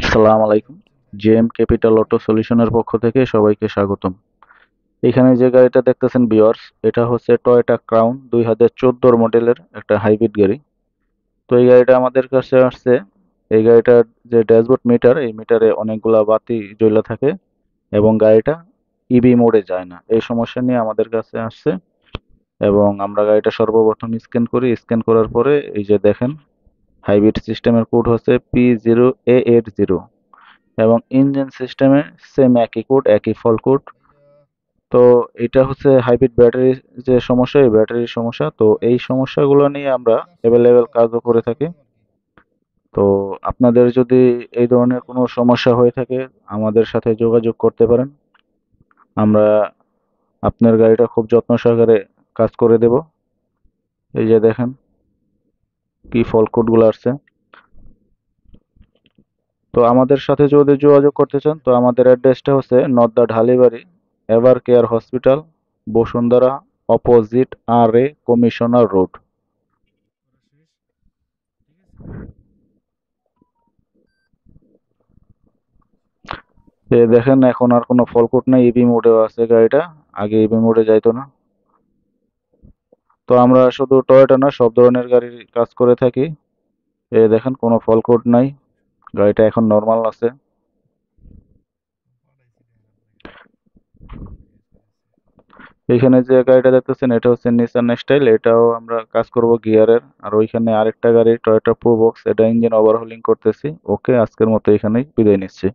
আসসালামু আলাইকুম। JM capital auto সলিউশনের পক্ষ থেকে সবাইকে স্বাগতম। এখানে যে গাড়িটা দেখতেছেন ভিউয়ার্স, এটা হচ্ছে টয়োটা ক্রাউন 2014 মডেলের একটা হাইব্রিড গাড়ি। তো এই গাড়িটা আমাদের কাছে আসছে। এই গাড়িটার যে ড্যাশবোর্ড মিটার, এই মিটারে অনেকগুলা বাতি জ্বলা থাকে এবং গাড়িটা ইভি মোডে যায় না। এই সমস্যা নিয়ে আমাদের কাছে আসছে এবং আমরা গাড়িটা সর্বপ্রথম স্ক্যান করি। স্ক্যান করার পরে এই যে দেখেন, হাইব্রিড সিস্টেমের কোড হচ্ছে P0A80 এবং ইঞ্জিন সিস্টেমে সেম একই কোড, একই ফল কোড। তো এটা হচ্ছে হাইব্রিড ব্যাটারির যে সমস্যা, এই ব্যাটারির সমস্যা। তো এই সমস্যাগুলো নিয়ে আমরা অ্যাভেলেবেল কাজও করে থাকি। তো আপনাদের যদি এই ধরনের কোনো সমস্যা হয়ে থাকে, আমাদের সাথে যোগাযোগ করতে পারেন। আমরা আপনার গাড়িটা খুব যত্ন সহকারে কাজ করে দেব। এই যে দেখেন কি ফল কোডগুলো আসছে। তো আমাদের সাথে যদি যোগাযোগ করতে চান, তো আমাদের অ্যাড্রেসটা হচ্ছে Nadda Dhalibari, ever care hospital, Bashundhara, opposite RA commissioner road. দেখেন এখন আর কোনো ফলকুট নাই, ইভি মোডেও আছে গাড়িটা। আগে ইভি মোডে যাইতো না। তো আমরা শুধু টয়োটা না, সব ধরনের গাড়ির কাজ করে থাকি। দেখেন কোনো ফলকুট নাই, গাড়িটা এখন নর্মাল আছে। এখানে যে গাড়িটা দেখতেছেন, এটা হচ্ছে নিসান স্টাইল। এটাও আমরা কাজ করব গিয়ারের। আর ওইখানে আরেকটা গাড়ি টয়োটা প্রোবক্স, এটা ইঞ্জিন ওভারহোলিং করতেছি। ওকে, আজকের মতো এখানেই বিদায় নিচ্ছি।